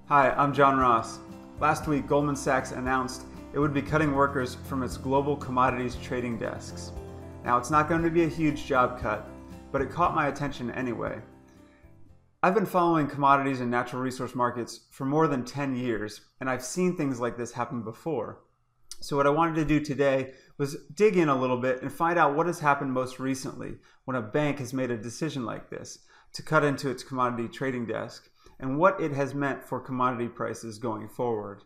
Hi, I'm John Ross. Last week, Goldman Sachs announced it would be cutting workers from its global commodities trading desks. Now, it's not going to be a huge job cut, but it caught my attention anyway. I've been following commodities and natural resource markets for more than 10 years, and I've seen things like this happen before. So what I wanted to do today was dig in a little bit and find out what has happened most recently when a bank has made a decision like this to cut into its commodity trading desk, and what it has meant for commodity prices going forward.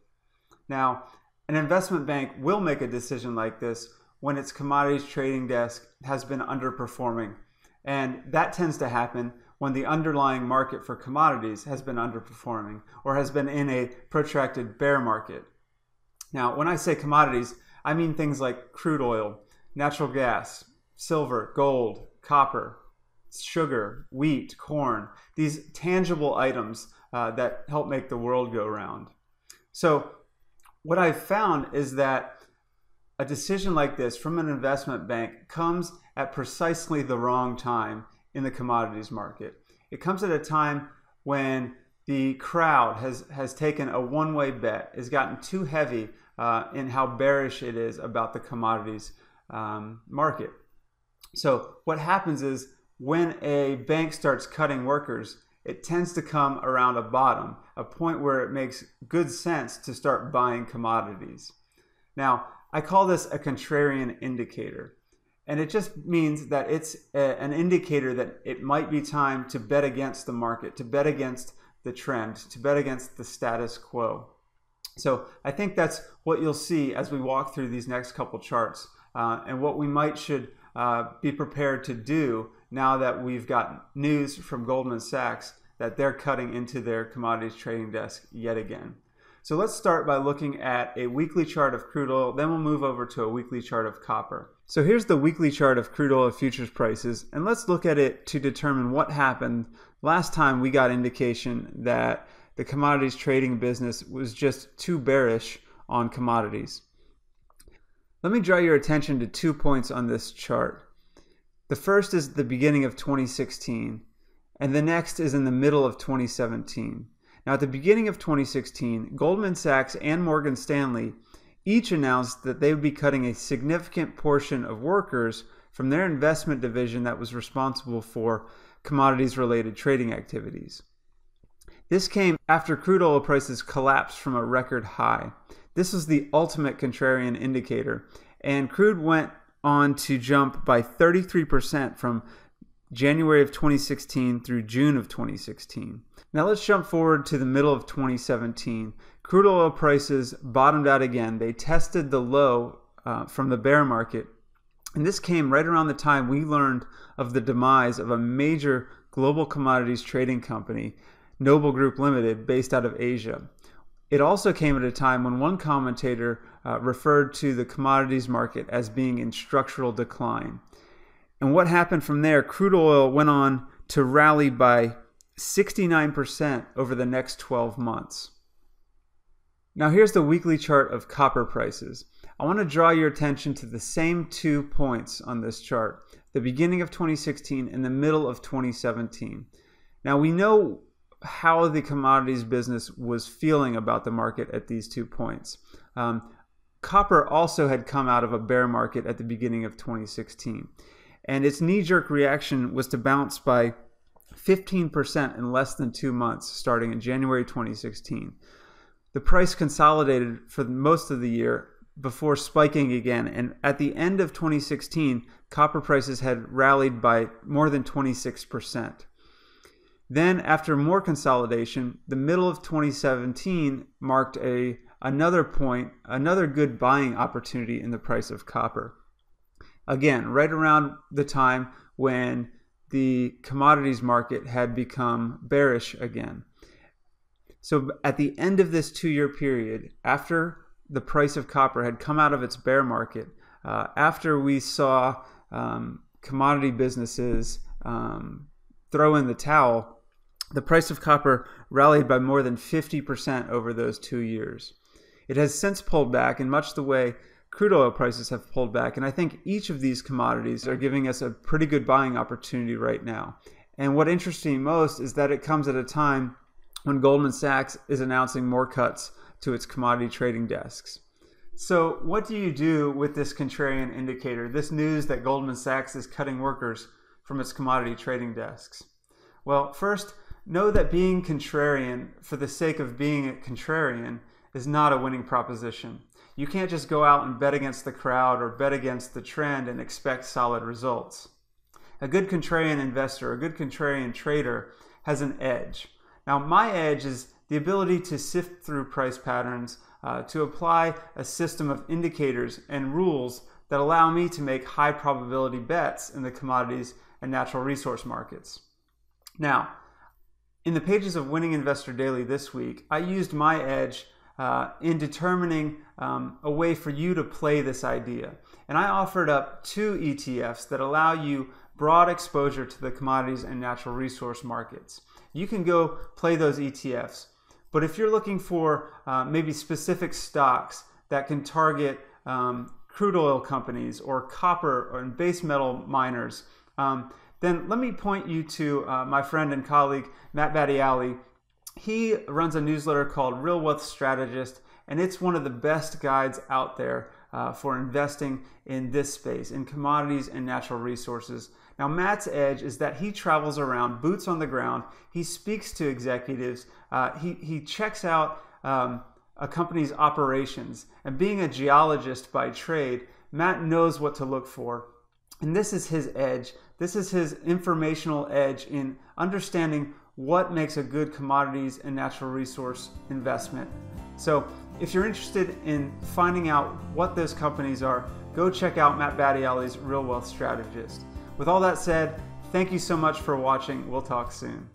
Now, an investment bank will make a decision like this when its commodities trading desk has been underperforming, and that tends to happen when the underlying market for commodities has been underperforming or has been in a protracted bear market. Now, when I say commodities, I mean things like crude oil, natural gas, silver, gold, copper, sugar, wheat, corn, these tangible items that help make the world go round. So what I've found is that a decision like this from an investment bank comes at precisely the wrong time in the commodities market. It comes at a time when the crowd has taken a one-way bet, has gotten too heavy in how bearish it is about the commodities market. So what happens is when a bank starts cutting workers, it tends to come around a bottom, a point where it makes good sense to start buying commodities. Now, I call this a contrarian indicator. And it just means that it's an indicator that it might be time to bet against the market, to bet against the trend, to bet against the status quo. So I think that's what you'll see as we walk through these next couple charts and what we should be prepared to do now that we've got news from Goldman Sachs that they're cutting into their commodities trading desk yet again. So let's start by looking at a weekly chart of crude oil, then we'll move over to a weekly chart of copper. So here's the weekly chart of crude oil futures prices, and let's look at it to determine what happened last time we got indication that the commodities trading business was just too bearish on commodities. Let me draw your attention to 2 points on this chart. The first is the beginning of 2016, and the next is in the middle of 2017. Now, at the beginning of 2016, Goldman Sachs and Morgan Stanley each announced that they would be cutting a significant portion of workers from their investment division that was responsible for commodities-related trading activities. This came after crude oil prices collapsed from a record high. This was the ultimate contrarian indicator, and crude went on to jump by 33% from January of 2016 through June of 2016. Now let's jump forward to the middle of 2017. Crude oil prices bottomed out again. They tested the low from the bear market, and this came right around the time we learned of the demise of a major global commodities trading company, Noble Group Limited, based out of Asia. It also came at a time when one commentator referred to the commodities market as being in structural decline. And what happened from there, crude oil went on to rally by 69% over the next 12 months. Now here's the weekly chart of copper prices. I want to draw your attention to the same 2 points on this chart, the beginning of 2016 and the middle of 2017. Now we know how the commodities business was feeling about the market at these 2 points. Copper also had come out of a bear market at the beginning of 2016. And its knee-jerk reaction was to bounce by 15% in less than 2 months, starting in January 2016. The price consolidated for most of the year before spiking again, and at the end of 2016, copper prices had rallied by more than 26%. Then, after more consolidation, the middle of 2017 marked another good buying opportunity in the price of copper. Again, right around the time when the commodities market had become bearish again. So at the end of this 2-year period, after the price of copper had come out of its bear market, after we saw commodity businesses throw in the towel, the price of copper rallied by more than 50% over those 2 years. It has since pulled back in much the way crude oil prices have pulled back, and I think each of these commodities are giving us a pretty good buying opportunity right now. And what interests me most is that it comes at a time when Goldman Sachs is announcing more cuts to its commodity trading desks. So what do you do with this contrarian indicator, this news that Goldman Sachs is cutting workers from its commodity trading desks? Well, first, know that being contrarian for the sake of being a contrarian is not a winning proposition. You can't just go out and bet against the crowd or bet against the trend and expect solid results. A good contrarian investor, a good contrarian trader has an edge. Now, my edge is the ability to sift through price patterns, to apply a system of indicators and rules that allow me to make high probability bets in the commodities and natural resource markets. Now, in the pages of Winning Investor Daily this week, I used my edge in determining a way for you to play this idea. And I offered up 2 ETFs that allow you broad exposure to the commodities and natural resource markets. You can go play those ETFs. But if you're looking for maybe specific stocks that can target crude oil companies or copper or base metal miners, then let me point you to my friend and colleague, Matt Battiali. He runs a newsletter called Real Wealth Strategist, and it's one of the best guides out there for investing in this space, in commodities and natural resources. Now, Matt's edge is that he travels around, boots on the ground. He speaks to executives. He checks out a company's operations. And being a geologist by trade, Matt knows what to look for. And this is his edge. This is his informational edge in understanding what makes a good commodities and natural resource investment. So if you're interested in finding out what those companies are, go check out Matt Battiali's Real Wealth Strategist. With all that said, thank you so much for watching. We'll talk soon.